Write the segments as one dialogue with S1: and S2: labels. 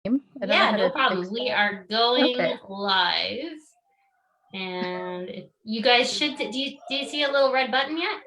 S1: I don't know
S2: Yeah,
S1: how
S2: no
S1: to
S2: problem.
S1: fix
S2: We
S1: that.
S2: are going
S1: Okay.
S2: live, and you guys should. Do you see a little red button yet?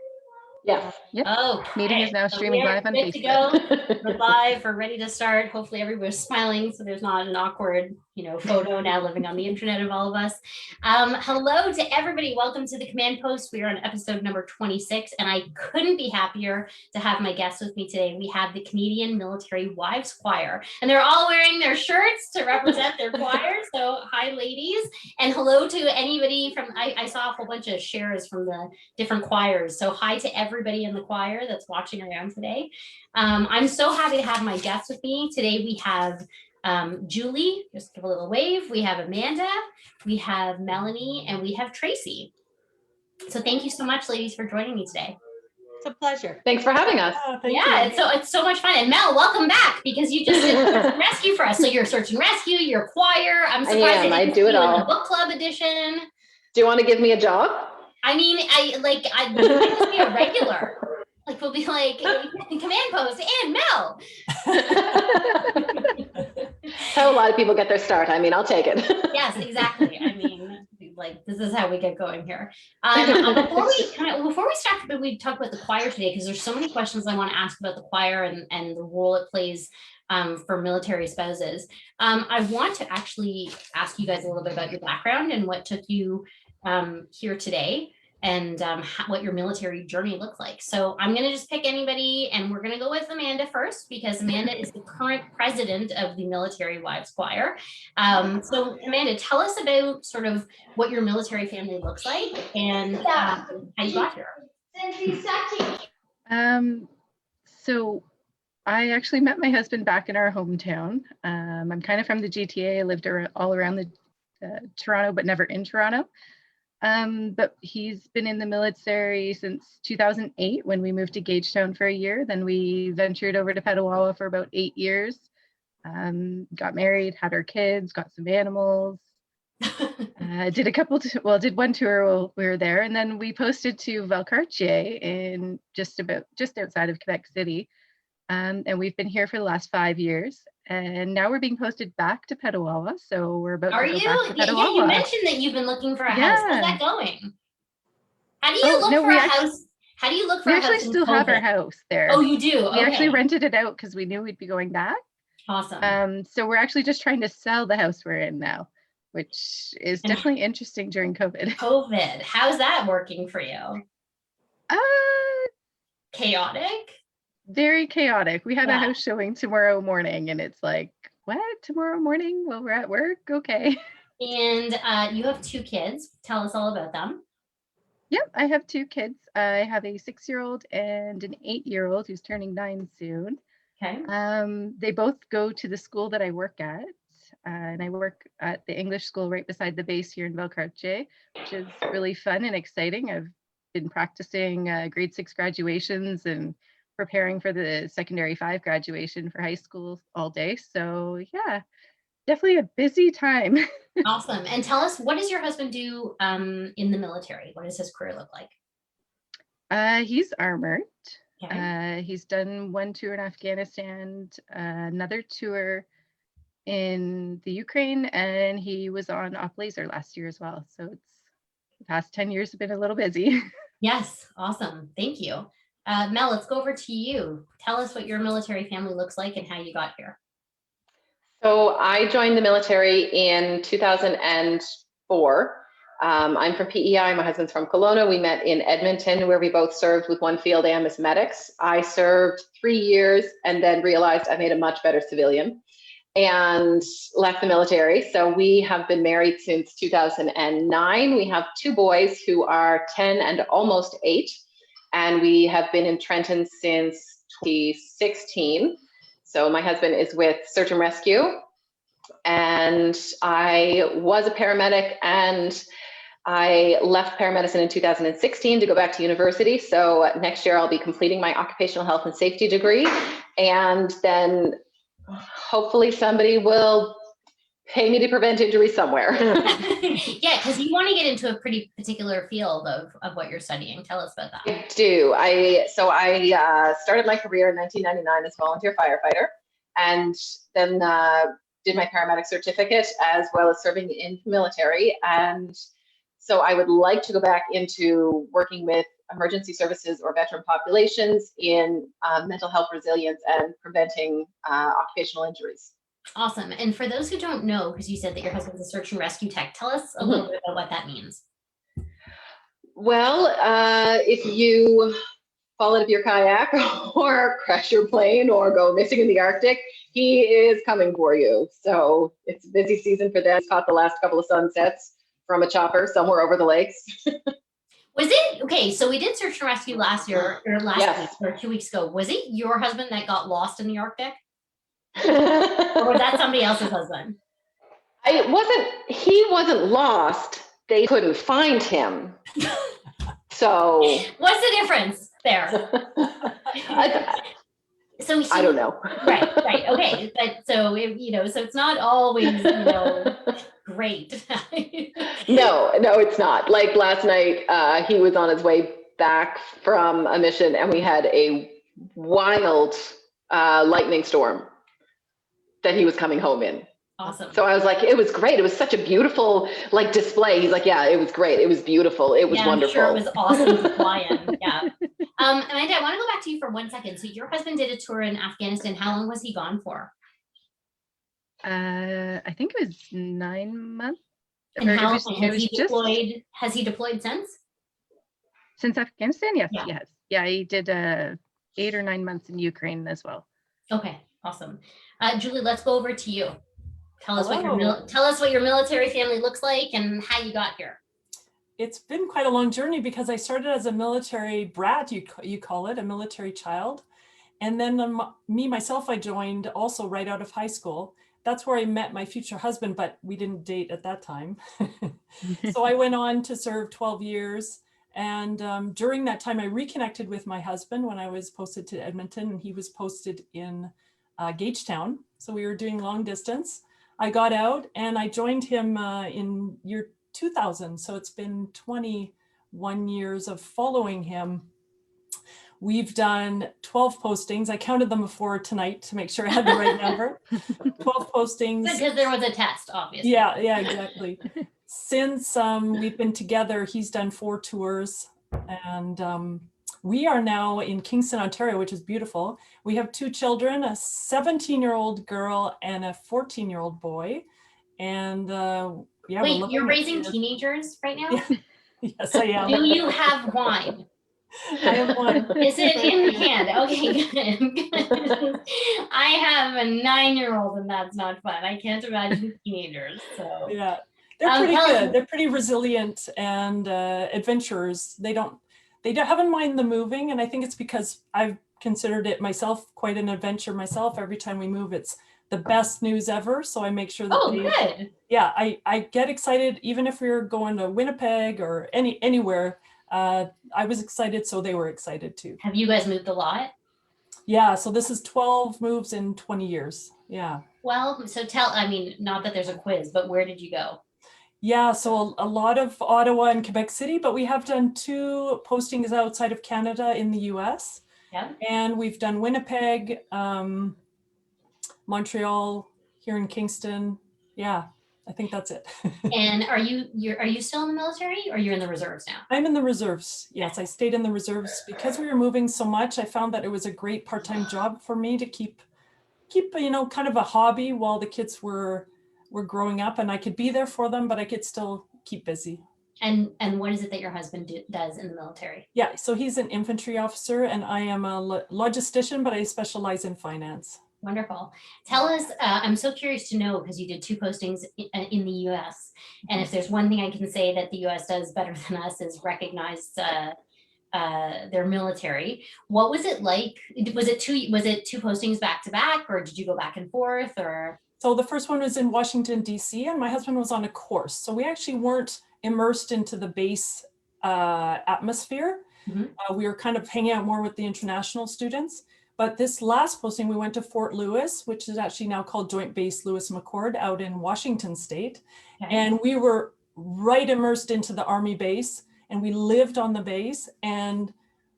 S3: Yes.
S1: Yep. Meeting is
S2: Okay,
S1: now
S2: so we
S1: streaming
S2: are
S1: live on
S2: good to
S1: Facebook.
S2: go. We're live. We're ready to start. Hopefully, everybody's smiling, so there's not an awkward, photo now living on the internet of all of us. Hello to everybody. Welcome to the Command Post. We are on episode number 26, and I couldn't be happier to have my guests with me today. We have the Canadian Military Wives Choir, and they're all wearing their shirts to represent their choir. So, hi, ladies, and hello to anybody from. I saw a whole bunch of shares from the different choirs. So hi to everybody in the choir that's watching around today. I'm so happy to have my guests with me. Today we have Julie, just give a little wave. We have Amanda, we have Melanie, and we have Tracy. So thank you so much, ladies, for joining me today.
S4: It's a pleasure.
S3: Thanks for having us.
S4: Oh, thank
S2: Yeah,
S4: you.
S2: it's so much fun. And Mel, welcome back, because you just did search and rescue for us. So you're search and rescue, you're choir. I'm surprised I didn't see you in the book club edition.
S3: Do you want to give me a job?
S2: I mean, I might just be a regular. Like, we'll be like, Command Post and Mel.
S3: How a lot of people get their start. I mean, I'll take it.
S2: Yes, exactly. I mean, like, this is how we get going here. Before we start, we talk about the choir today, because there's so many questions I want to ask about the choir and the role it plays for military spouses. I want to actually ask you guys a little bit about your background and what took you here today, and what your military journey looked like. So I'm going to just pick anybody, and we're going to go with Amanda first, because Amanda is the current president of the Military Wives Choir. So Amanda, tell us about sort of what your military family looks like and how you got here.
S1: So I actually met my husband back in our hometown. I'm kind of from the GTA. I lived all around the Toronto, but never in Toronto. But he's been in the military since 2008, when we moved to Gagetown for a year. Then we ventured over to Petawawa for about 8 years. Got married, had our kids, got some animals. Did one tour while we were there, and then we posted to Valcartier in just outside of Quebec City. And we've been here for the last 5 years, and now we're being posted back to Petawawa. So we're about to go back to Petawawa.
S2: Yeah, you mentioned that you've been looking for a house. How's that going? How do you look for a house? How do you look for a house?
S1: We actually still have our house there.
S2: Oh, you do?
S1: We actually rented it out because we knew we'd be going back.
S2: Awesome.
S1: So we're actually just trying to sell the house we're in now, which is definitely interesting during COVID.
S2: How's that working for you? Chaotic?
S1: Very chaotic. We have a house showing tomorrow morning, and it's like, what? Tomorrow morning? Well, we're at work? Okay.
S2: And you have 2 kids. Tell us all about them.
S1: Yep, I have 2 kids. I have a 6-year-old and an 8-year-old who's turning 9 soon.
S2: Okay.
S1: They both go to the school that I work at, and I work at the English school right beside the base here in Valcartier, which is really fun and exciting. I've been practicing grade 6 graduations and preparing for the secondary 5 graduation for high school all day. So yeah, definitely a busy time.
S2: Awesome. And tell us, what does your husband do in the military? What does his career look like?
S1: He's armored.
S2: Okay.
S1: He's done 1 tour in Afghanistan, another tour in the Ukraine, and he was on Op Laser last year as well. So the past 10 years have been a little busy.
S2: Yes. Awesome. Thank you. Mel, let's go over to you. Tell us what your military family looks like and how you got here.
S3: So I joined the military in 2004. I'm from PEI. My husband's from Kelowna. We met in Edmonton, where we both served with one field AM as medics. I served 3 years and then realized I made a much better civilian and left the military. So we have been married since 2009. We have 2 boys who are 10 and almost 8. And we have been in Trenton since 2016. So my husband is with Search and Rescue, and I was a paramedic, and I left paramedicine in 2016 to go back to university. So next year I'll be completing my occupational health and safety degree, and then hopefully somebody will pay me to prevent injury somewhere.
S2: Yeah, because you want to get into a pretty particular field of what you're studying. Tell us about that.
S3: I do. I started my career in 1999 as a volunteer firefighter, and then did my paramedic certificate as well as serving in the military. And so I would like to go back into working with emergency services or veteran populations in mental health resilience and preventing occupational injuries.
S2: Awesome. And for those who don't know, because you said that your husband's a search and rescue tech, tell us a little bit about what that means.
S3: Well, if you fall out of your kayak or crash your plane or go missing in the Arctic, he is coming for you. So it's a busy season for them. Caught the last couple of sunsets from a chopper somewhere over the lakes.
S2: Was it, okay, so we did search and rescue last year, or last
S3: Yes.
S2: week, or 2 weeks ago. Was it your husband that got lost in the Arctic? Or
S3: Or
S2: was that somebody else's husband?
S3: he wasn't lost. They couldn't find him. So
S2: What's the difference there? So
S3: I don't know.
S2: Right, okay. But so, so it's not always, great.
S3: No, it's not. Like last night, he was on his way back from a mission and we had a wild lightning storm that he was coming home in.
S2: Awesome.
S3: So I was like, it was great. It was such a beautiful display. He's like, yeah, it was great. It was beautiful. It was wonderful.
S2: I'm sure it was awesome to fly in. Yeah. Amanda, I want to go back to you for 1 second. So your husband did a tour in Afghanistan. How long was he gone for?
S1: I think it was 9 months.
S2: And
S1: Or it
S2: how
S1: was- it
S2: has
S1: was
S2: he
S1: just-
S2: deployed? Has he deployed since?
S1: Since Afghanistan? Yes,
S2: Yeah.
S1: yes. Yeah, he did 8 or 9 months in Ukraine as well.
S2: Okay, awesome. Julie, let's go over to you. Tell us
S4: Hello.
S2: tell us what your military family looks like and how you got here.
S4: It's been quite a long journey because I started as a military brat, you call it, a military child. And then myself, I joined also right out of high school. That's where I met my future husband, but we didn't date at that time. So I went on to serve 12 years. And during that time, I reconnected with my husband when I was posted to Edmonton, and he was posted in Gagetown. So we were doing long distance. I got out and I joined him in year 2000. So it's been 21 years of following him. We've done 12 postings. I counted them before tonight to make sure I had the right number. 12 postings.
S2: Because there was a test, obviously.
S4: Yeah, exactly. Since we've been together, he's done 4 tours, and we are now in Kingston, Ontario, which is beautiful. We have 2 children, a 17-year-old girl and a 14-year-old boy. And yeah.
S2: Wait, you're raising teenagers right now?
S4: Yeah. Yes, I am.
S2: Do you have wine?
S4: I have one.
S2: Is it in hand? Okay, good. I have a 9-year-old and that's not fun. I can't imagine teenagers. So
S4: Yeah, they're pretty
S2: tell us-
S4: good. They're pretty resilient and adventurers. They haven't mind the moving, and I think it's because I've considered it myself quite an adventure myself. Every time we move, it's the best news ever. So I make sure that
S2: good.
S4: yeah, I get excited even if we're going to Winnipeg or anywhere. I was excited, so they were excited too.
S2: Have you guys moved a lot?
S4: Yeah, so this is 12 moves in 20 years. Yeah.
S2: Well, so not that there's a quiz, but where did you go?
S4: Yeah, so a lot of Ottawa and Quebec City, but we have done 2 postings outside of Canada in the US.
S2: Yeah.
S4: And we've done Winnipeg, Montreal, here in Kingston. Yeah, I think that's it.
S2: And are you still in the military or you're in the reserves now?
S4: I'm in the reserves. Yes, I stayed in the reserves because we were moving so much. I found that it was a great part-time job for me to keep kind of a hobby while the kids were growing up, and I could be there for them, but I could still keep busy.
S2: And what is it that your husband does in the military?
S4: Yeah, so he's an infantry officer and I am a logistician, but I specialize in finance.
S2: Wonderful. Tell us, I'm so curious to know, because you did 2 postings in the US, and if there's one thing I can say that the US does better than us is recognize their military. What was it like? Was it 2 postings back to back, or did you go back and forth, or?
S4: So the first one was in Washington, DC, and my husband was on a course. So we actually weren't immersed into the base atmosphere.
S2: Mhm.
S4: We were kind of hanging out more with the international students. But this last posting, we went to Fort Lewis, which is actually now called Joint Base Lewis McChord out in Washington State.
S2: Okay.
S4: And we were right immersed into the Army base, and we lived on the base, and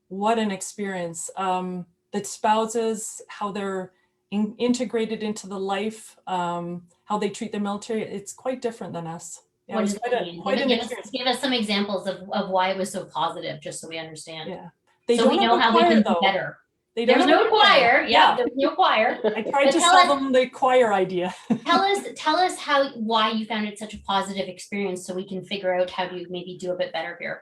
S4: what an experience. The spouses, how they're integrated into the life. how they treat the military, it's quite different than us. Yeah, it
S2: What
S4: was
S2: does that mean?
S4: quite an
S2: Give us,
S4: experience.
S2: give us some examples of why it was so positive, just so we understand.
S4: Yeah. They
S2: So we
S4: don't
S2: know
S4: have a
S2: how we
S4: choir
S2: can do
S4: though.
S2: better.
S4: They don't
S2: There's
S4: have
S2: no
S4: a
S2: choir. Yeah,
S4: Yeah.
S2: there's no choir.
S4: I tried
S2: But
S4: to
S2: tell
S4: sell
S2: us-
S4: them the choir idea.
S2: Tell us why you found it such a positive experience, so we can figure out how to maybe do a bit better here.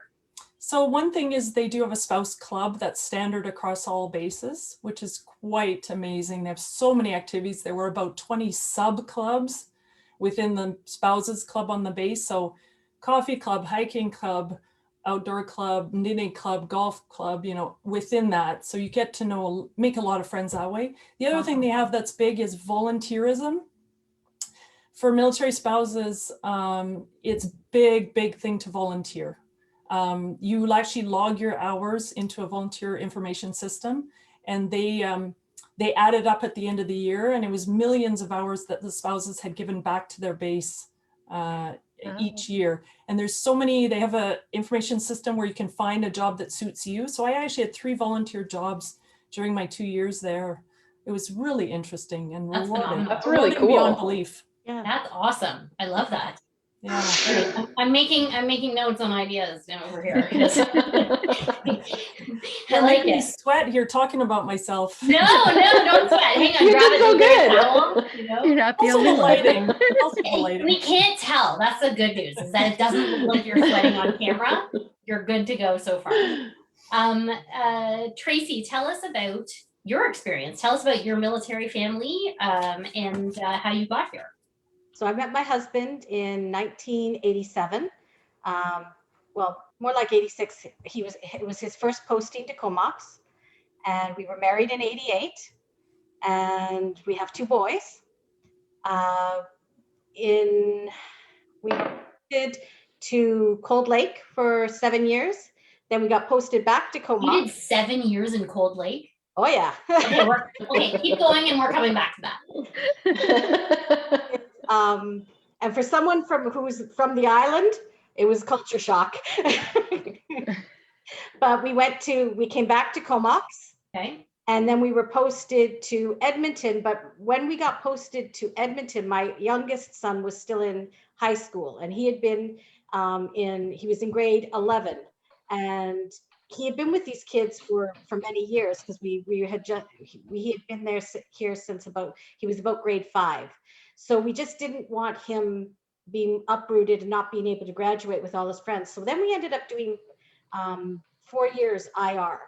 S4: So one thing is they do have a spouse club that's standard across all bases, which is quite amazing. They have so many activities. There were about 20 sub clubs within the spouses club on the base. So coffee club, hiking club, outdoor club, knitting club, golf club, within that. So you get to know, make a lot of friends that way. The other thing they have that's big is volunteerism. For military spouses, it's big thing to volunteer. You will actually log your hours into a volunteer information system, and they added up at the end of the year, and it was millions of hours that the spouses had given back to their base each year. And there's so many, they have a information system where you can find a job that suits you. So I actually had 3 volunteer jobs during my 2 years there. It was really interesting and
S2: That's
S4: rewarding.
S2: phenomenal.
S3: That's really
S4: Rewarding beyond
S3: cool.
S4: belief.
S5: Yeah.
S2: That's awesome. I love that.
S4: Yeah.
S2: I'm making notes on ideas over here. I
S4: You're
S2: like
S4: making me
S2: it.
S4: sweat here talking about myself.
S2: No, don't sweat. Hang on,
S3: You
S2: grab
S3: did
S2: a
S3: so
S2: paper
S3: good.
S2: towel,
S1: You're not the
S4: Also
S1: only
S4: the
S1: one.
S4: lighting. Also the lighting.
S2: We can't tell. That's the good news, is that it doesn't look like you're sweating on camera. You're good to go so far. Tracy, tell us about your experience. Tell us about your military family and how you got here.
S5: So I met my husband in 1987. Well, more like 86. It was his first posting to Comox, and we were married in 88, and we have 2 boys. We posted to Cold Lake for 7 years. Then we got posted back to
S2: You
S5: Comox.
S2: did 7 years in Cold Lake.
S5: Oh yeah.
S2: Okay, keep going, and we're coming back to that.
S5: And for someone who's from the island, it was culture shock. But we came back to Comox,
S2: Okay.
S5: and then we were posted to Edmonton. But when we got posted to Edmonton, my youngest son was still in high school, and he had been he was in grade 11, and he had been with these kids for many years, because he had been here since he was about grade 5. So we just didn't want him being uprooted and not being able to graduate with all his friends. So then we ended up doing 4 years IR.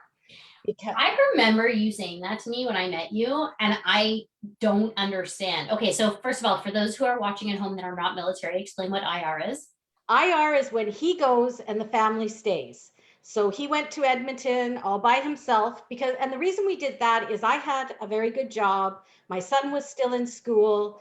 S5: Because
S2: I remember you saying that to me when I met you, and I don't understand. Okay, so first of all, for those who are watching at home that are not military, explain what IR is.
S5: IR is when he goes and the family stays. So he went to Edmonton all by himself, and the reason we did that is I had a very good job. My son was still in school.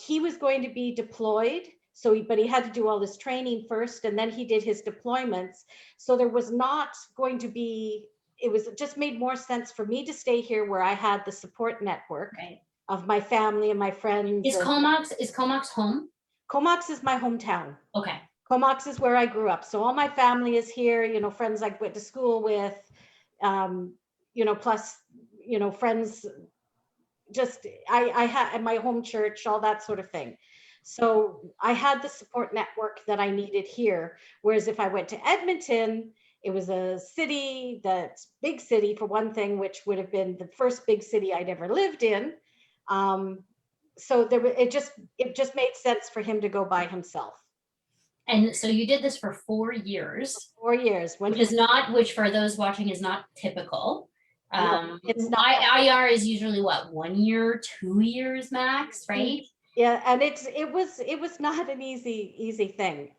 S5: He was going to be deployed, but he had to do all his training first, and then he did his deployments. So there was not going to be, it just made more sense for me to stay here where I had the support network
S2: Right.
S5: of my family and my friends.
S2: Is Comox home?
S5: Comox is my hometown.
S2: Okay.
S5: Comox is where I grew up. So all my family is here, friends I went to school with, plus, friends, just, I had my home church, all that sort of thing. So I had the support network that I needed here. Whereas if I went to Edmonton, it was a city that's big city for one thing, which would have been the first big city I'd ever lived in. So it just made sense for him to go by himself.
S2: And so you did this for 4 years.
S5: 4 years.
S2: Which for those watching is not typical.
S5: No, it's not.
S2: IR is usually what, 1 year, 2 years max, right?
S5: Yeah, and it was not an easy thing.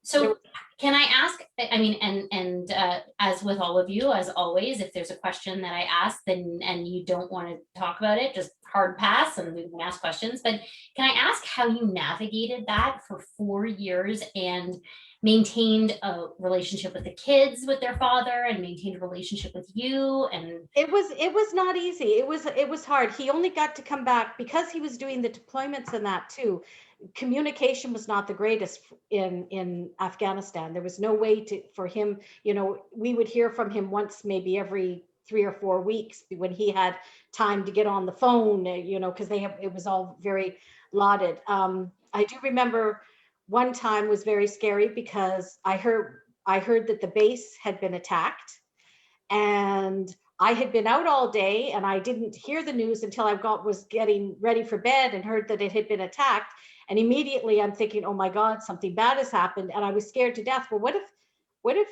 S2: So can I ask, I mean, and as with all of you, as always, if there's a question that I ask, and you don't want to talk about it, just hard pass and we can ask questions. But can I ask how you navigated that for 4 years and maintained a relationship with the kids, with their father, and maintained a relationship with you? And
S5: it was not easy. It was hard. He only got to come back because he was doing the deployments and that too. Communication was not the greatest in Afghanistan. There was no way for him, we would hear from him once maybe every 3 or 4 weeks when he had time to get on the phone, because it was all very lauded. I do remember one time was very scary because I heard that the base had been attacked, and I had been out all day and I didn't hear the news until I was getting ready for bed and heard that it had been attacked. And immediately I'm thinking, oh my God, something bad has happened. And I was scared to death. Well, what if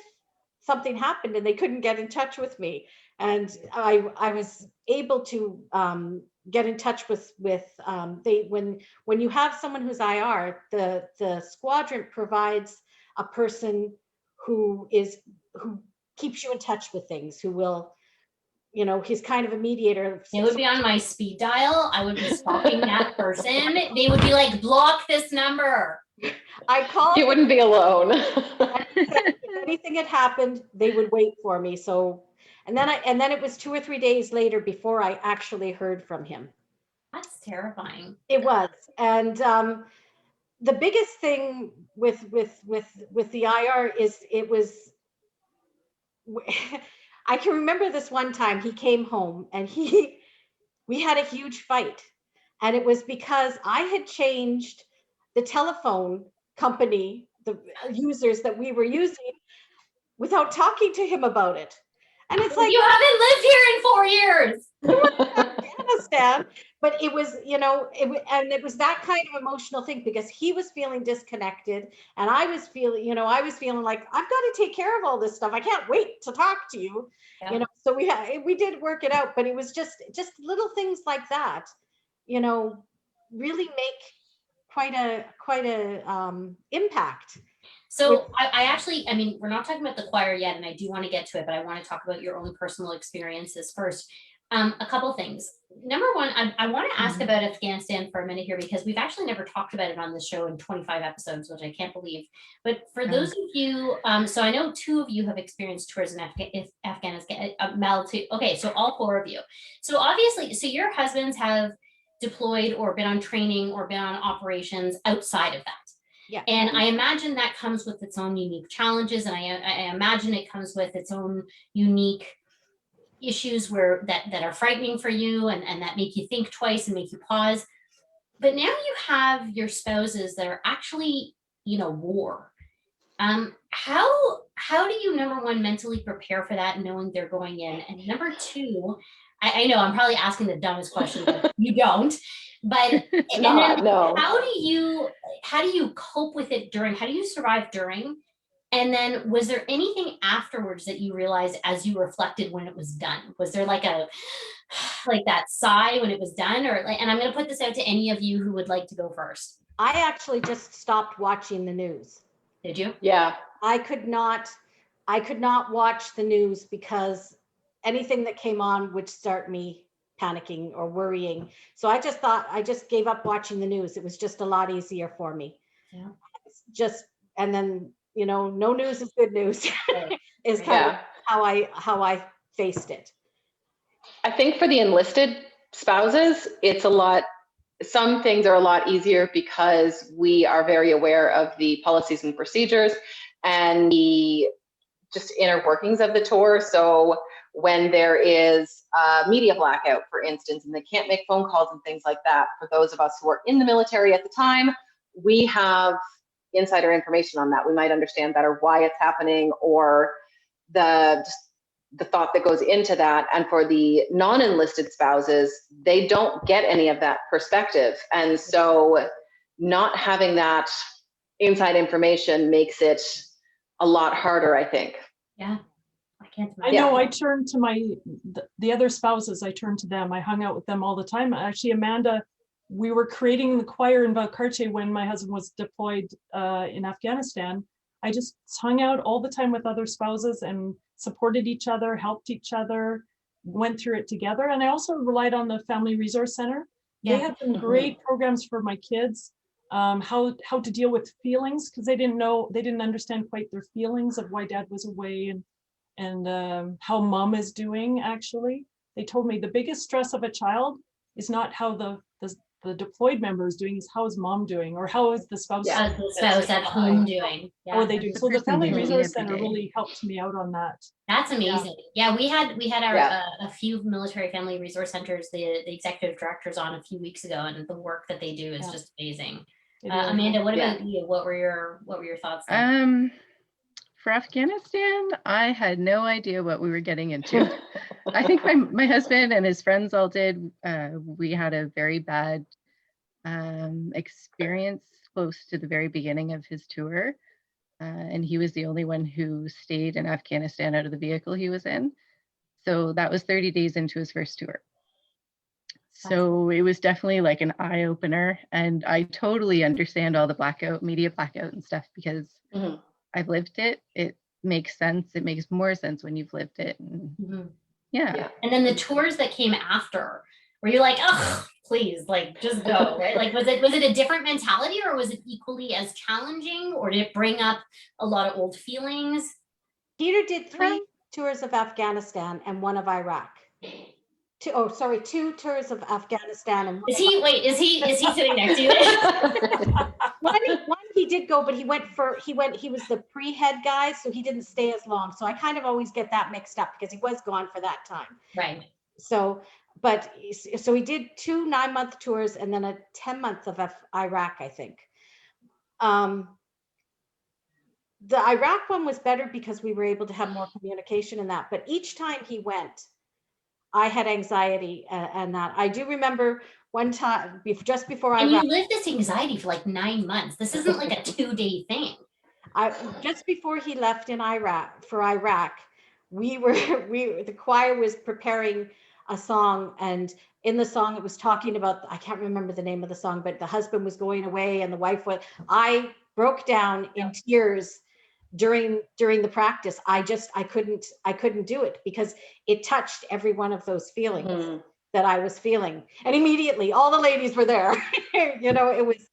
S5: something happened and they couldn't get in touch with me? And I was able to get in touch with when you have someone who's IR, the squadron provides a person who keeps you in touch with things, who will, he's kind of a mediator.
S2: It would be on my speed dial. I would be stalking that person. They would be like, block this number.
S5: I called.
S3: You wouldn't be alone.
S5: If anything had happened, they would wait for me. So, and then it was 2 or 3 days later before I actually heard from him.
S2: That's terrifying.
S5: It was, and the biggest thing with the IR is it was. I can remember this one time he came home and we had a huge fight, and it was because I had changed the telephone company, the users that we were using, without talking to him about it. And it's like,
S2: you haven't lived here in 4 years.
S5: Afghanistan, but it was, it was that kind of emotional thing because he was feeling disconnected and I was feeling like I've got to take care of all this stuff. I can't wait to talk to you,
S2: Yeah.
S5: So we did work it out, but it was just little things like that, really make quite a impact.
S2: So I actually, we're not talking about the choir yet, and I do want to get to it, but I want to talk about your own personal experiences first. A couple things. Number one, I want to ask about Afghanistan for a minute here because we've actually never talked about it on the show in 25 episodes, which I can't believe. But for those of you, so I know 2 of you have experienced tours in Afghanistan. Mel, too. Okay, so all 4 of you. So obviously, so your husbands have deployed or been on training or been on operations outside of that.
S5: Yeah.
S2: And I imagine that comes with its own unique challenges, and I imagine it comes with its own unique issues that are frightening for you and that make you think twice and make you pause. But now you have your spouses that are actually, war. How do you, number one, mentally prepare for that, knowing they're going in? And number two, I know I'm probably asking the dumbest question, but you don't. But
S3: No.
S2: How do you cope with it during? How do you survive during? And then was there anything afterwards that you realized as you reflected when it was done? Was there like that sigh when it was done? And I'm going to put this out to any of you who would like to go first.
S5: I actually just stopped watching the news.
S2: Did you?
S3: Yeah.
S5: I could not watch the news because anything that came on would start me panicking or worrying. So I just gave up watching the news. It was just a lot easier for me.
S2: Yeah.
S5: And then, no news is good news is kind of how I faced it.
S3: I think for the enlisted spouses, some things are a lot easier because we are very aware of the policies and procedures and the just inner workings of the tour. So when there is a media blackout, for instance, and they can't make phone calls and things like that, for those of us who are in the military at the time, we have insider information on that. We might understand better why it's happening or the thought that goes into that. And for the non-enlisted spouses, they don't get any of that perspective. And so not having that inside information makes it a lot harder, I think.
S2: Yeah.
S4: I know. I turned to the other spouses. I turned to them. I hung out with them all the time. Actually, Amanda, we were creating the choir in Valcartier when my husband was deployed in Afghanistan. I just hung out all the time with other spouses and supported each other, helped each other, went through it together. And I also relied on the Family Resource Center.
S2: Yeah.
S4: They had some great programs for my kids, how to deal with feelings, because they didn't understand quite their feelings of why dad was away and how mom is doing. Actually, they told me the biggest stress of a child is not how the the deployed member is doing is how is mom doing, or how is the spouse?
S3: Yeah.
S2: How's the spouse at home doing?
S4: How are they
S2: Yeah,
S4: doing?
S1: The
S4: So the
S1: person
S4: Family
S1: they need
S4: Resource
S1: every
S4: Center
S1: day.
S4: really helped me out on that.
S2: that's amazing. Yeah, we had our
S3: Yeah.
S2: a few military family resource centers, the executive directors on a few weeks ago, and the work that they do is
S4: Yeah.
S2: just amazing.
S4: It really
S2: Amanda, what
S3: Yeah.
S2: about you? What were your thoughts there?
S1: For Afghanistan, I had no idea what we were getting into. I think my husband and his friends all did. We had a very bad experience close to the very beginning of his tour. And he was the only one who stayed in Afghanistan out of the vehicle he was in. So that was 30 days into his first tour. So it was definitely like an eye opener. And I totally understand all the media blackout and stuff, because
S3: Mhm.
S1: I've lived it. It makes sense. It makes more sense when you've lived it. And
S2: Mhm.
S1: yeah.
S2: And then the tours that came after, where you're like, oh, please, like, just go, right? Like, was it a different mentality, or was it equally as challenging, or did it bring up a lot of old feelings?
S5: Peter did 3 tours of Afghanistan and 1 of Iraq. 2 tours of Afghanistan and 1
S2: Is
S5: of
S2: he sitting next to you?
S5: one he did go, but he was the pre-head guy, so he didn't stay as long. So I kind of always get that mixed up because he was gone for that time.
S2: Right.
S5: So he did 2 9-month tours and then a 10-month of Iraq, I think. The Iraq one was better because we were able to have more communication in that. But each time he went, I had anxiety and that. I do remember one time just before
S2: And you
S5: Iraq.
S2: lived this anxiety for like 9 months. This isn't like a 2-day thing.
S5: Just before he left in Iraq, the choir was preparing a song, and in the song it was talking about, I can't remember the name of the song, but the husband was going away and the wife was, I broke down in tears during the practice. I couldn't do it because it touched every one of those feelings
S3: Mhm.
S5: that I was feeling. And immediately all the ladies were there. It was,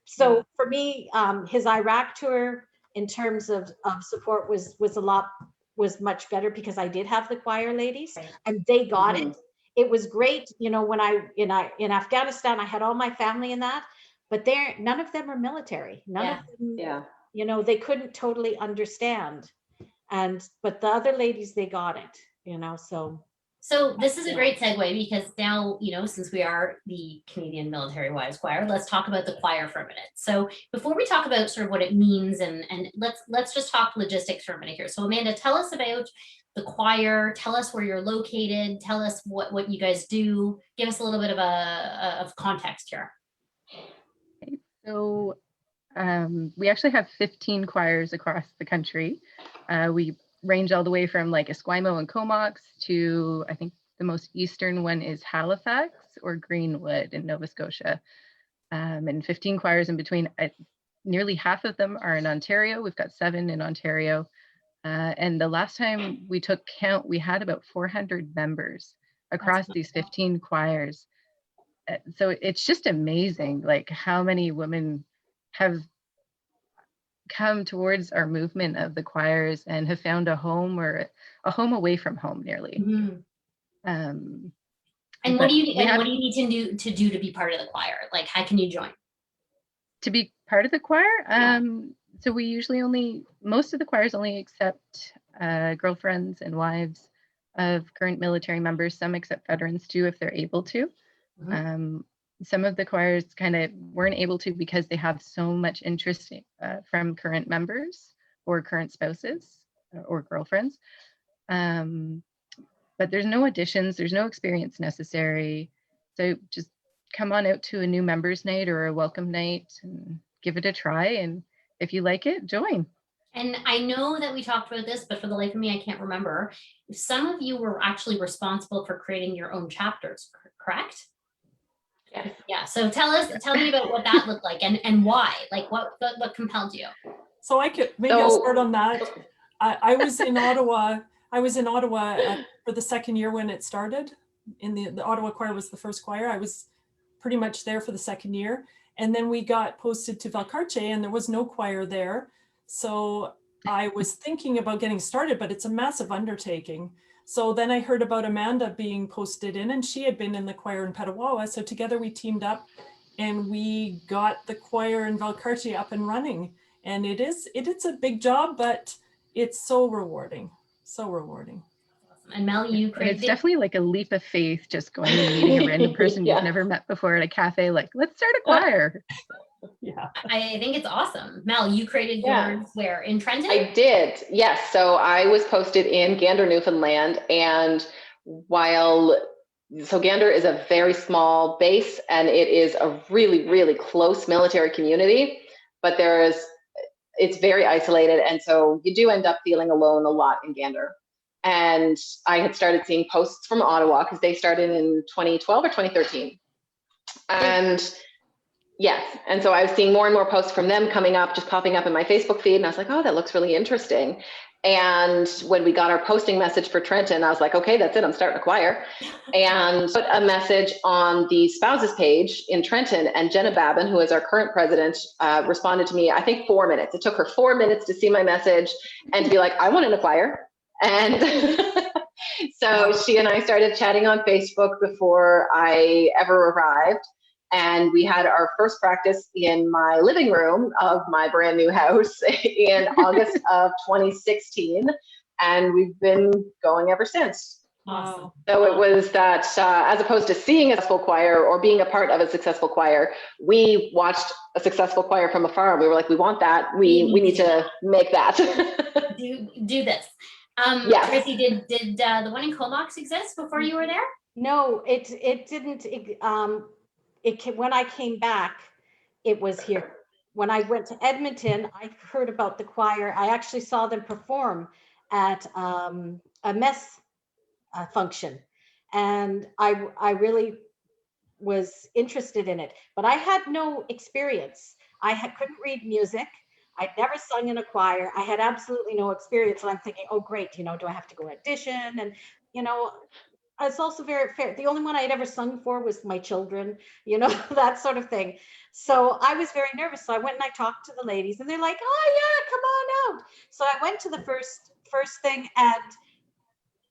S5: so for me, his Iraq tour in terms of support was much better because I did have the choir ladies,
S2: Right.
S5: and they got
S3: Mhm.
S5: it. It was great. When in Afghanistan, I had all my family in that, but none of them are military. None of them,
S3: Yeah.
S5: they couldn't totally understand. But the other ladies, they got it, so.
S2: So this is a great segue, because now, since we are the Canadian Military Wives Choir, let's talk about the choir for a minute. So before we talk about sort of what it means, and let's just talk logistics for a minute here. So Amanda, tell us about the choir. Tell us where you're located. Tell us what you guys do. Give us a little bit of context here.
S1: Okay. So we actually have 15 choirs across the country. We range all the way from like Esquimalt and Comox to, I think the most eastern one is Halifax or Greenwood in Nova Scotia. And 15 choirs in between. Nearly half of them are in Ontario. We've got 7 in Ontario. And the last time we took count, we had about 400 members across these 15 choirs. So it's just amazing, like how many women have come towards our movement of the choirs and have found a home, or a home away from home nearly.
S2: Mhm.
S1: Um,
S2: And
S1: but
S2: what do you
S1: we have-
S2: what do you need to do to be part of the choir? Like, how can you join?
S1: to be part of the choir? So we usually most of the choirs only accept girlfriends and wives of current military members. Some accept veterans too, if they're able to. Some of the choirs kind of weren't able to because they have so much interest from current members or current spouses or girlfriends. But there's no auditions, there's no experience necessary. So just come on out to a new members night or a welcome night and give it a try. And if you like it, join.
S2: And I know that we talked about this, but for the life of me, I can't remember. Some of you were actually responsible for creating your own chapters, correct?
S3: Yeah.
S2: Yeah. So tell me about what that looked like and why. Like, what compelled you?
S4: So I could maybe I'll start on that. I was in Ottawa. For the second year when it started. In the Ottawa choir was the first choir. I was pretty much there for the second year. And then we got posted to Valcartier and there was no choir there. So I was thinking about getting started, but it's a massive undertaking. So then I heard about Amanda being posted in, and she had been in the choir in Petawawa. So together we teamed up and we got the choir in Valcartier up and running. And it's a big job, but it's so rewarding, so rewarding.
S2: And Mel, you
S1: And
S2: created
S1: it's definitely like a leap of faith just going and meeting a random person
S3: Yeah.
S1: you've never met before at a cafe, like, let's start a choir.
S4: Yeah.
S2: I think it's awesome. Mel, you created
S3: Yeah.
S2: yours where? In Trenton?
S3: I did, yes. So I was posted in Gander, Newfoundland, and so Gander is a very small base, and it is a really, really close military community, but it's very isolated, and so you do end up feeling alone a lot in Gander. And I had started seeing posts from Ottawa because they started in 2012 or 2013. And yes, and so I was seeing more and more posts from them coming up, just popping up in my Facebook feed, and I was like, oh, that looks really interesting. And when we got our posting message for Trenton, I was like, okay, that's it, I'm starting a choir. And put a message on the spouses page in Trenton, and Jenna Babin, who is our current president, responded to me, I think 4 minutes. It took her 4 minutes to see my message and to be like, I want in a choir. And so she and I started chatting on Facebook before I ever arrived. And we had our first practice in my living room of my brand new house in August of 2016. And we've been going ever since.
S2: Awesome.
S3: So it was that, as opposed to seeing a successful choir or being a part of a successful choir, we watched a successful choir from afar. And we were like, we want that. We need to make that.
S2: do this.
S3: Yes.
S2: Tracy, did the one in Comox exist before you were there?
S5: No, it didn't. When I came back, it was here. When I went to Edmonton, I heard about the choir. I actually saw them perform at a mess function, and I really was interested in it. But I had no experience. Couldn't read music. I'd never sung in a choir. I had absolutely no experience. And I'm thinking, oh, great, do I have to go audition? And, it's also very fair. The only one I'd ever sung for was my children, that sort of thing. So I was very nervous. So I went and I talked to the ladies, and they're like, oh yeah, come on out. So I went to the first thing, and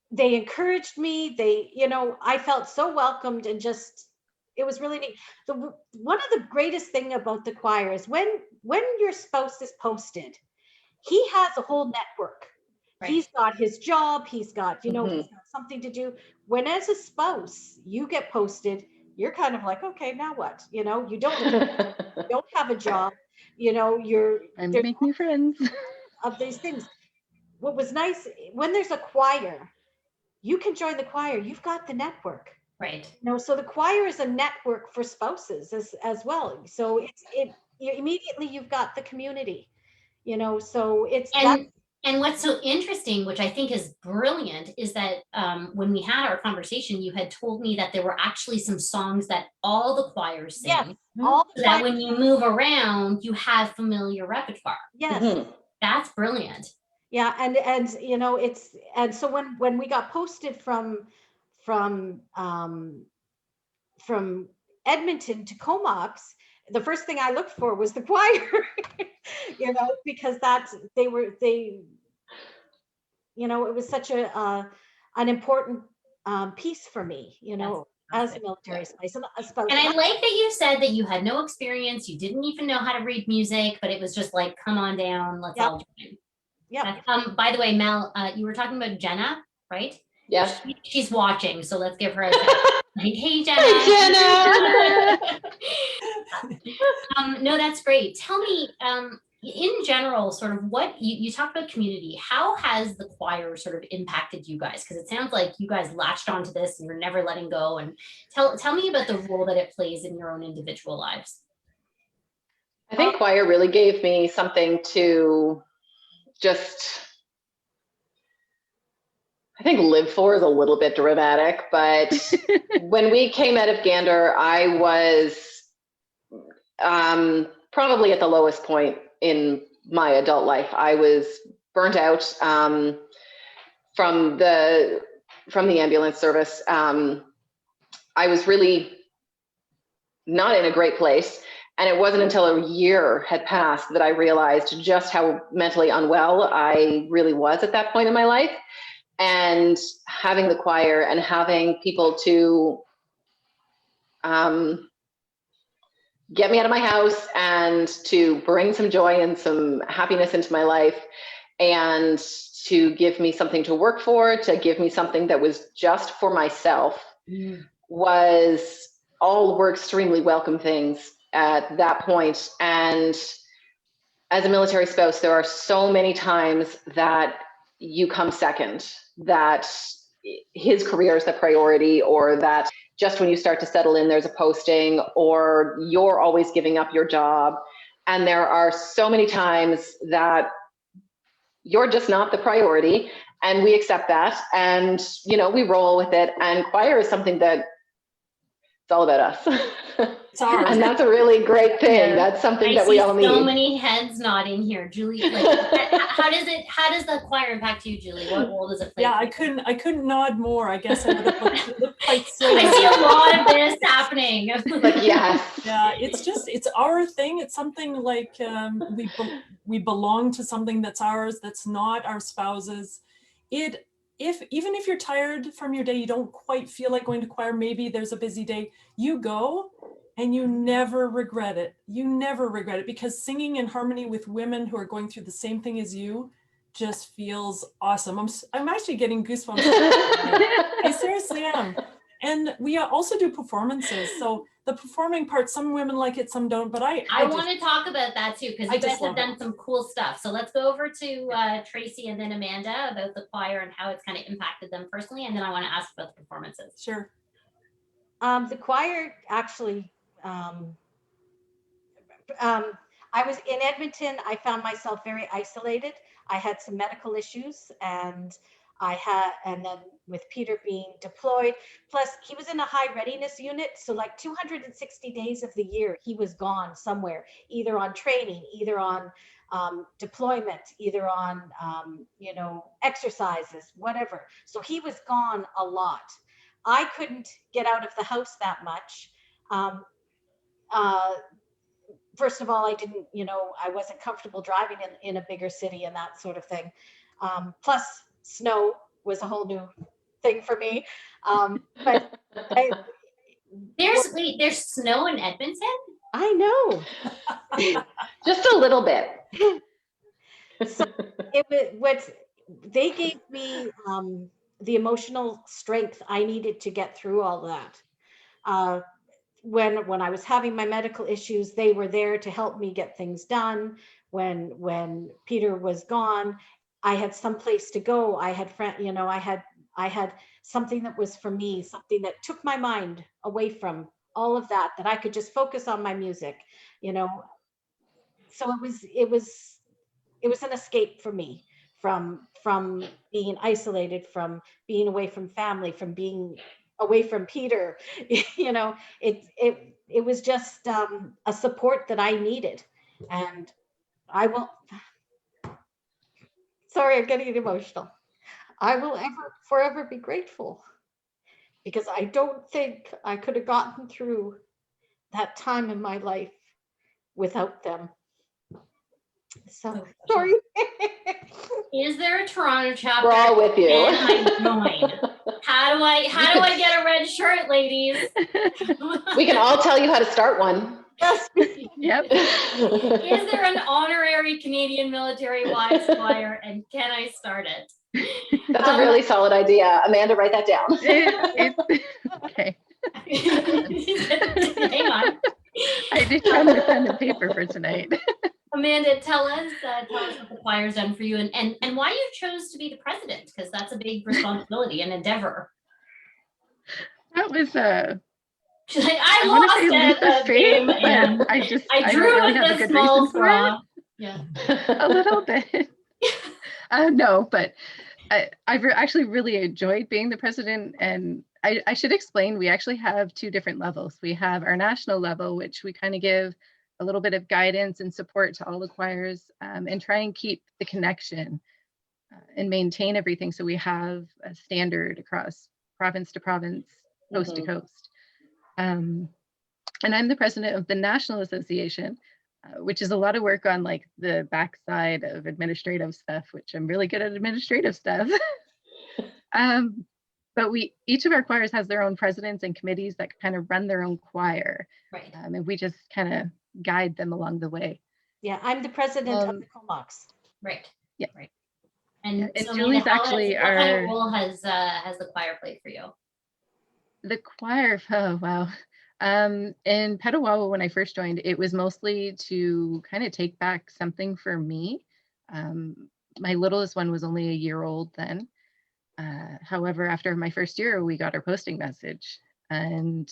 S5: they encouraged me. I felt so welcomed, and just, it was really neat. One of the greatest thing about the choir is when your spouse is posted, he has a whole network. Right. He's got his job. He's got, he's got something to do. When as a spouse, you get posted, you're kind of like, okay, now what? You don't have a job.
S1: And make new friends.
S5: Of these things. What was nice, when there's a choir, you can join the choir. You've got the network.
S2: Right.
S5: So the choir is a network for spouses as well. So immediately you've got the community. So it's
S2: and what's so interesting, which I think is brilliant, is that when we had our conversation, you had told me that there were actually some songs that all the choirs sing.
S5: Yes, all the
S2: so that when you move around, you have familiar repertoire.
S5: Yes.
S2: That's brilliant.
S5: Yeah, and it's, and so when we got posted from Edmonton to Comox, the first thing I looked for was the choir, because it was such an important piece for me, as a military spouse. And
S2: I like that you said that you had no experience, you didn't even know how to read music, but it was just like, come on down, let's all join.
S5: Yeah.
S2: By the way, Mel, you were talking about Jenna, right?
S3: Yeah.
S2: She's watching, so let's give her a shout. Like, hey, Jenna.
S3: Hey, Jenna.
S2: No, that's great. Tell me, in general, sort of what you talked about community. How has the choir sort of impacted you guys? Because it sounds like you guys latched onto this and you're never letting go. And tell me about the role that it plays in your own individual lives.
S3: I think choir really gave me something to just, I think live for is a little bit dramatic, but when we came out of Gander, I was probably at the lowest point in my adult life. I was burnt out from the ambulance service. I was really not in a great place. And it wasn't until a year had passed that I realized just how mentally unwell I really was at that point in my life. And having the choir and having people to get me out of my house and to bring some joy and some happiness into my life, and to give me something to work for, to give me something that was just for myself, was all were extremely welcome things at that point. And as a military spouse, there are so many times that you come second, that his career is the priority, or that just when you start to settle in, there's a posting, or you're always giving up your job. And there are so many times that you're just not the priority, and we accept that, and we roll with it. And choir is something that it's all about us.
S4: It's ours.
S3: And that's a really great thing.
S1: Yeah.
S3: That's something
S2: I
S3: that
S2: see
S3: we all need.
S2: so many heads nodding here, Julie. Like, how does the choir impact you, Julie? What role does it play?
S4: Yeah,
S2: for you?
S4: I couldn't nod more. I guess I would have looked quite silly.
S2: I see a lot of this happening.
S3: Like, yes.
S4: Yeah, it's our thing. It's something like we belong to something that's ours, that's not our spouse's. Even if you're tired from your day, you don't quite feel like going to choir, maybe there's a busy day, you go and you never regret it. You never regret it, because singing in harmony with women who are going through the same thing as you just feels awesome. I'm actually getting goosebumps. I seriously am. And we also do performances. So the performing part, some women like it, some don't, but I
S2: want to talk about that too, because
S4: I
S2: you guys
S4: just
S2: have
S4: love
S2: done some cool stuff. So let's go over to Tracy and then Amanda about the choir and how it's kind of impacted them personally. And then I want to ask about the performances.
S4: Sure.
S5: The choir actually, I was in Edmonton. I found myself very isolated. I had some medical issues, and then with Peter being deployed, plus he was in a high readiness unit. So like 260 days of the year, he was gone somewhere, either on training, either on deployment, either on, exercises, whatever. So he was gone a lot. I couldn't get out of the house that much. First of all, I didn't, I wasn't comfortable driving in a bigger city and that sort of thing. Plus snow was a whole new thing for me. But
S2: There's snow in Edmonton?
S5: I know.
S3: Just a little bit.
S5: So it was what they gave me, the emotional strength I needed to get through all that. When I was having my medical issues, they were there to help me get things done. When Peter was gone, I had some place to go. I had I had something that was for me, something that took my mind away from all of that I could just focus on my music, So it was an escape for me from being isolated, from being away from family, from being away from Peter. It was just a support that I needed. And I will, sorry, I'm getting emotional. I will forever be grateful, because I don't think I could have gotten through that time in my life without them. So sorry.
S2: Is there a Toronto chapter?
S3: We're all with you.
S2: Can I join? How do I get a red shirt, ladies?
S3: We can all tell you how to start one.
S5: Yes.
S1: Yep.
S2: Is there an honorary Canadian military wives choir, and can I start it?
S3: That's a really solid idea. Amanda, write that down.
S1: Okay.
S2: Hang on.
S1: I did find the pen and paper for tonight.
S2: Amanda, tell us what the choir's done for you, and why you chose to be the president, because that's a big responsibility and endeavor.
S1: That was
S2: She's like, I
S1: wanna
S2: lost
S1: say leap
S2: at
S1: of
S2: the
S1: faith,
S2: game,
S1: but
S2: and
S1: I
S2: I
S1: don't
S2: drew
S1: really
S2: with
S1: have a
S2: a
S1: good
S2: small
S1: reason for it.
S2: straw. Yeah.
S1: A little bit. No, but I've actually really enjoyed being the president. And I should explain, we actually have two different levels. We have our national level, which we kind of give a little bit of guidance and support to all the choirs, and try and keep the connection and maintain everything. So we have a standard across province to province, coast to coast. And I'm the president of the National Association, which is a lot of work on like the backside of administrative stuff, which I'm really good at administrative stuff. but each of our choirs has their own presidents and committees that kind of run their own choir.
S2: Right.
S1: And we just kind of guide them along the way.
S5: Yeah, I'm the president of
S1: Um,
S5: the Comox.
S2: Right.
S1: Yeah.
S2: Right. And,
S1: Yeah, and
S2: so
S1: Julie's
S2: Amanda,
S1: actually
S2: what kind of
S1: our-
S2: role has the choir played for you?
S1: The choir, oh wow. In Petawawa, when I first joined, it was mostly to kind of take back something for me. My littlest one was only a year old then. However, after my first year, we got our posting message. And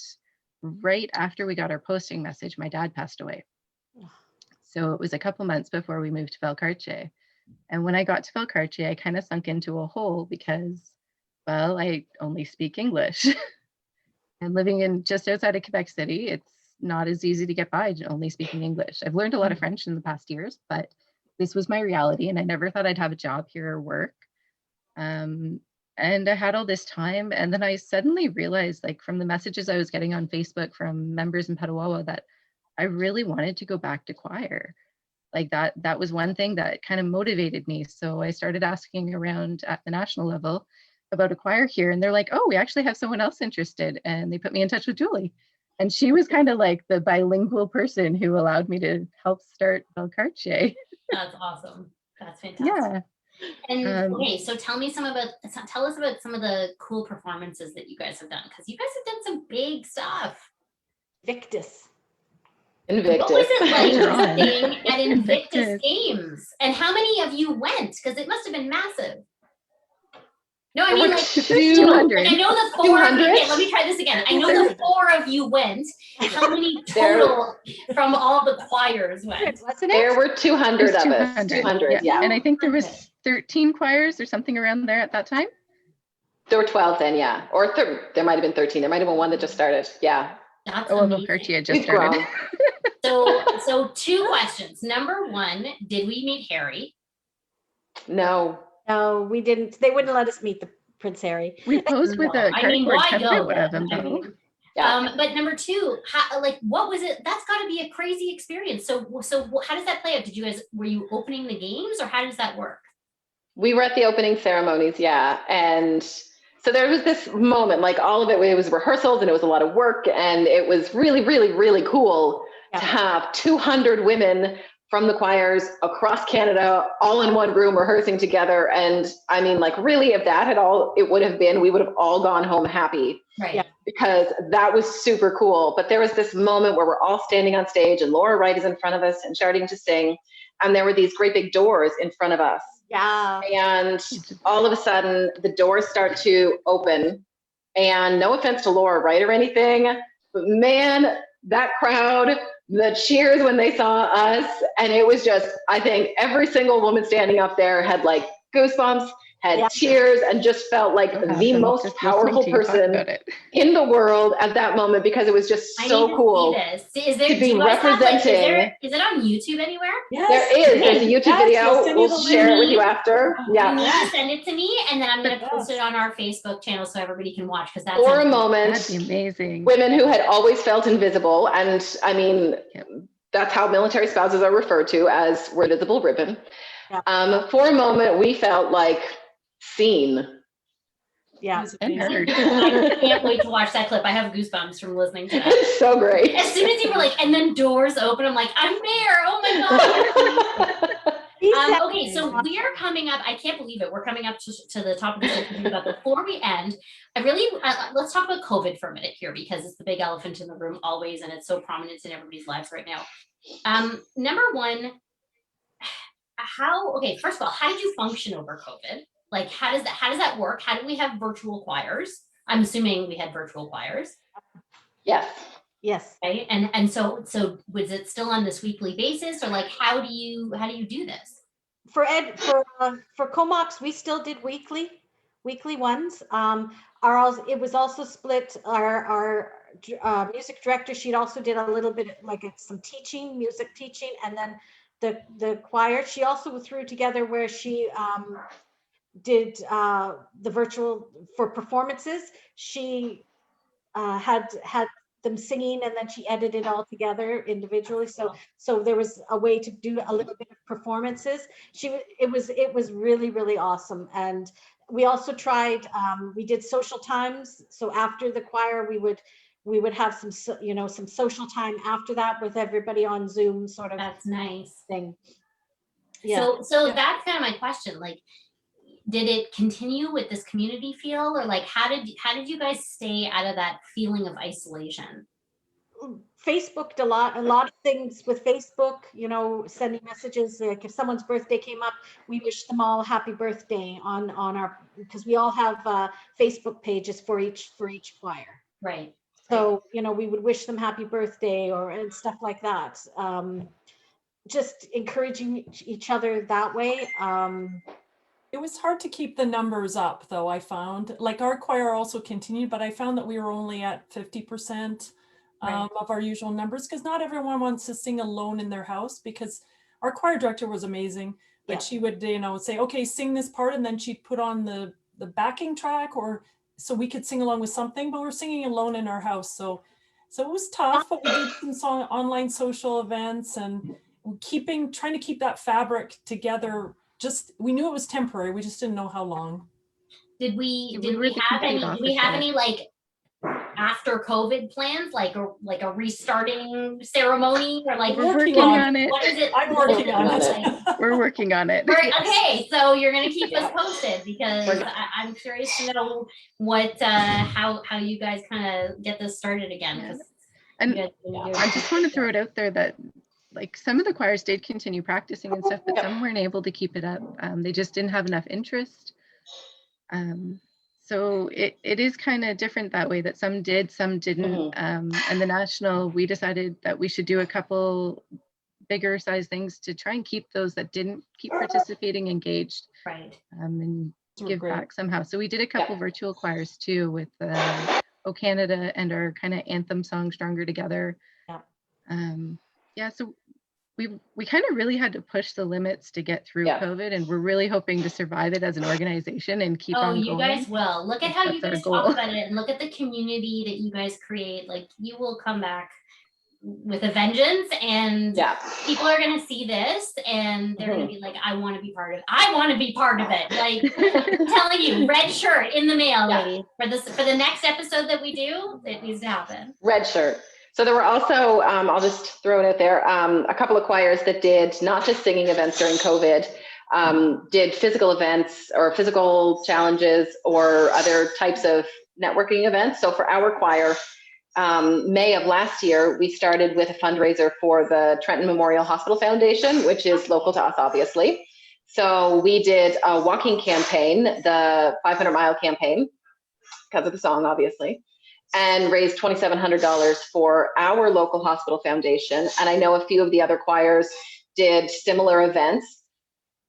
S1: right after we got our posting message, my dad passed away. So it was a couple months before we moved to Valcartier. And when I got to Valcartier, I kind of sunk into a hole because, well, I only speak English. And living in just outside of Quebec City, it's not as easy to get by only speaking English. I've learned a lot of French in the past years, but this was my reality and I never thought I'd have a job here or work. And I had all this time, and then I suddenly realized, like from the messages I was getting on Facebook from members in Petawawa, that I really wanted to go back to choir. Like that was one thing that kind of motivated me. So I started asking around at the national level about a choir here, and they're like, oh, we actually have someone else interested, and they put me in touch with Julie. And she was kind of like the bilingual person who allowed me to help start Valcartier.
S2: That's awesome. That's fantastic.
S1: Yeah.
S2: And
S1: Um,
S2: so tell us about some of the cool performances that you guys have done, because you guys have done some big stuff.
S5: Victus.
S3: Invictus.
S2: What was it like
S1: You're on.
S2: to sing at Invictus
S1: Invictus.
S2: Games? And how many of you went? Because it must have been massive. No, I
S3: There
S2: mean
S3: were
S2: like
S1: 200.
S2: like, I know the four.
S3: 200?
S2: Okay, let me try this again. I know the four of you went. How many
S3: There-
S2: total from all the choirs went?
S5: Wasn't
S3: There
S5: it?
S3: were 200
S1: There's
S3: of us. 200, yeah.
S1: And I think there was
S2: Okay.
S1: 13 choirs or something around there at that time.
S3: There were 12 then, yeah. Or there might have been 13. There might have been one that just started. Yeah.
S2: That's
S1: Oh, well,
S2: amazing.
S1: Valcartier just
S3: We've
S1: started.
S3: grown.
S2: So two questions. Number one, did we meet Harry?
S3: No.
S5: No, we didn't. They wouldn't let us meet the Prince Harry.
S1: We posed with
S2: No.
S1: a
S2: I mean,
S1: cardboard
S2: why go
S1: template of
S2: then?
S1: him
S2: I
S1: though.
S2: mean,
S3: Yeah.
S2: but number two, what was it? That's got to be a crazy experience. So how does that play out? Were you opening the games, or how does that work?
S3: We were at the opening ceremonies, yeah. And so there was this moment, like all of it was rehearsals and it was a lot of work. And it was really, really, really cool to
S5: Yeah.
S3: have 200 women from the choirs across Canada, all in one room rehearsing together. And I mean, like really, if that had all it would have been, we would have all gone home happy.
S2: Right.
S5: Yeah.
S3: Because that was super cool. But there was this moment where we're all standing on stage and Laura Wright is in front of us and starting to sing. And there were these great big doors in front of us.
S5: Yeah.
S3: And all of a sudden the doors start to open. And no offense to Laura Wright or anything, but man, that crowd, the cheers when they saw us. And it was just, I think every single woman standing up there had like goosebumps, had
S5: Yeah.
S3: tears, and just felt like
S1: So
S3: the
S1: awesome
S3: most
S1: just listening
S3: powerful
S1: to you talk
S3: person
S1: about it.
S3: in the world at that moment, because it was just
S2: I
S3: so
S2: need to
S3: cool.
S2: see this. Is there,
S3: to be
S2: do you guys have, like,
S3: representing-
S2: is it on YouTube anywhere?
S4: Yes.
S3: There is, there's a YouTube
S4: Yes,
S3: video.
S4: I'll send you
S3: We'll
S4: the
S3: share it
S4: link.
S3: with you after.
S2: You
S3: Yeah.
S2: need to send it to me, and then I'm going to post
S4: Yes.
S2: it on our Facebook channel so everybody can watch, because that's
S3: For a
S1: That'd
S3: moment,
S1: be amazing.
S3: women who had always felt invisible, and I mean,
S1: Yep.
S3: that's how military spouses are referred to, as we're invisible ribbon.
S5: Yeah.
S3: For a moment, we felt like seen.
S5: Yeah.
S1: And heard.
S2: I can't wait to watch that clip. I have goosebumps from listening to that.
S3: It's so great.
S2: As soon as you were like, and then doors open, I'm like, I'm there. Oh my God. Okay, so we are coming up. I can't believe it. We're coming up to the top of the interview, but before we end, let's talk about COVID for a minute here, because it's the big elephant in the room always, and it's so prominent in everybody's lives right now. Number one, first of all, how did you function over COVID? Like, how does that work? How do we have virtual choirs? I'm assuming we had virtual choirs.
S3: Yes.
S5: Yes.
S2: Right. And so was it still on this weekly basis, or like how do you do this?
S5: For Comox, we still did weekly ones. It was also split. Our music director, she'd also did a little bit like some music teaching, and then the choir. She also threw together where she did the virtual for performances. She had them singing, and then she edited all together individually. So there was a way to do a little bit of performances. It was really, really awesome. And we also tried, we did social times. So after the choir, we would have some, some social time after that with everybody on Zoom sort of
S2: That's nice.
S5: thing. Yeah.
S2: So that's kind of my question. Like, did it continue with this community feel, or like how did you guys stay out of that feeling of isolation?
S5: Facebooked a lot of things with Facebook, sending messages. Like if someone's birthday came up, we wish them all happy birthday on our, because we all have Facebook pages for each choir.
S2: Right.
S5: So, we would wish them happy birthday and stuff like that. Just encouraging each other that way.
S4: It was hard to keep the numbers up, though. I found, like, our choir also continued, but I found that we were only at 50%
S2: Right.
S4: of our usual numbers, because not everyone wants to sing alone in their house. Because our choir director was amazing, but
S5: Yeah.
S4: she would, say, okay, sing this part, and then she'd put on the backing track, or so we could sing along with something. But we're singing alone in our house, so it was tough. But we did some online social events and trying to keep that fabric together. We knew it was temporary. We just didn't know how long.
S2: Did we
S1: were the
S2: have
S1: complete
S2: any
S1: opposite.
S2: like after COVID plans, like a restarting ceremony, or like
S4: We're
S1: We're
S4: working
S1: working
S4: on
S1: on it.
S2: what is it?
S4: I'm working on
S3: on
S4: it.
S1: We're working on it.
S2: Okay, so you're gonna keep us posted, because
S3: We're-
S2: I'm curious to know what how you guys kind of get this started again.
S1: Yeah.
S2: 'Cause
S1: And
S2: you guys have been doing
S1: I just want to throw it out there that like some of the choirs did continue practicing and stuff, but
S3: Yep.
S1: some weren't able to keep it up. They just didn't have enough interest. So it is kind of different that way, that some did, some didn't. And the national, we decided that we should do a couple bigger size things to try and keep those that didn't keep participating engaged,
S2: right.
S1: and
S4: Were
S1: give
S4: great.
S1: back somehow. So we did a couple virtual choirs too with O Canada and our kind of anthem song Stronger Together.
S5: Yeah.
S1: So we kind of really had to push the limits to get through
S3: Yeah.
S1: COVID, and we're really hoping to survive it as an organization and keep on
S2: You
S1: going.
S2: guys will. Look at how you
S1: That's our
S2: guys talk
S1: goal.
S2: about it, and look at the community that you guys create. Like, you will come back with a vengeance, and
S3: Yeah.
S2: people are gonna see this and they're gonna be like, I want to be part of it. I want to be part of it. Like, I'm telling you, red shirt in the mail,
S3: Yeah.
S2: ladies. For the next episode that we do, it needs to happen.
S3: Red shirt. So there were also, I'll just throw it out there, a couple of choirs that did not just singing events during COVID, did physical events or physical challenges or other types of networking events. So for our choir, May of last year, we started with a fundraiser for the Trenton Memorial Hospital Foundation, which is local to us, obviously. So we did a walking campaign, the 500-mile campaign, because of the song, obviously, and raised $2,700 for our local hospital foundation. And I know a few of the other choirs did similar events.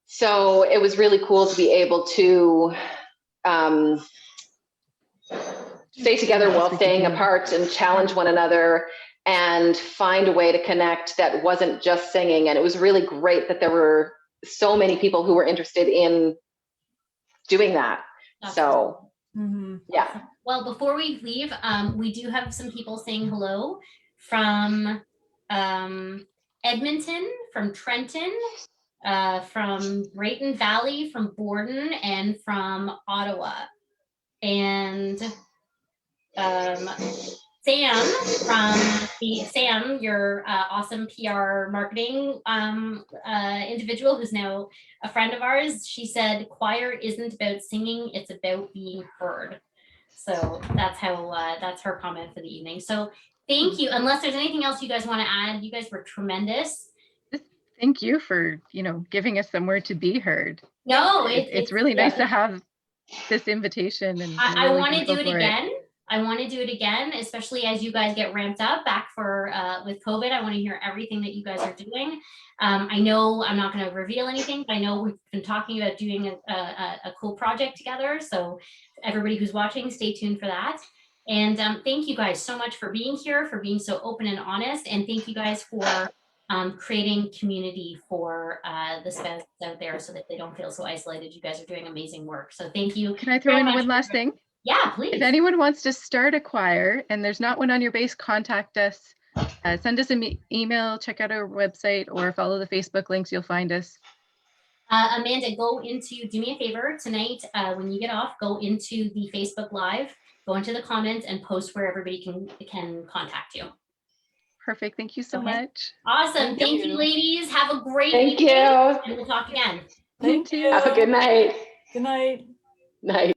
S3: So it was really cool to be able to stay together while staying apart and challenge one another and find a way to connect that wasn't just singing. And it was really great that there were so many people who were interested in doing that. So, yeah.
S2: Well, before we leave, we do have some people saying hello from Edmonton, from Trenton, from Brayton Valley, from Borden, and from Ottawa. And Sam, your awesome PR marketing individual who's now a friend of ours, she said, choir isn't about singing, it's about being heard. So that's her comment for the evening. So thank you. Unless there's anything else you guys want to add, you guys were tremendous.
S1: Thank you for, giving us somewhere to be heard.
S2: No,
S1: it's really nice to have this invitation, and
S2: I want to do it again. I want to do it again, especially as you guys get ramped up back for with COVID. I want to hear everything that you guys are doing. I know I'm not going to reveal anything, but I know we've been talking about doing a cool project together. So everybody who's watching, stay tuned for that. And thank you guys so much for being here, for being so open and honest. And thank you guys for creating community for the spouses out there so that they don't feel so isolated. You guys are doing amazing work. So thank you.
S1: Can I throw in one last thing?
S2: Yeah, please.
S1: If anyone wants to start a choir and there's not one on your base, contact us. Send us an email, check out our website, or follow the Facebook links. You'll find us.
S2: Amanda, do me a favor tonight, when you get off, go into the Facebook Live, go into the comments and post where everybody can contact you.
S1: Perfect. Thank you so
S2: Okay.
S1: much.
S2: Awesome. Thank you,
S4: you.
S2: ladies. Have a great
S3: Thank
S2: evening,
S3: you.
S2: and we'll talk again.
S4: Thank
S1: You
S4: you.
S1: too.
S3: Have a good night.
S4: Good night.
S3: Night.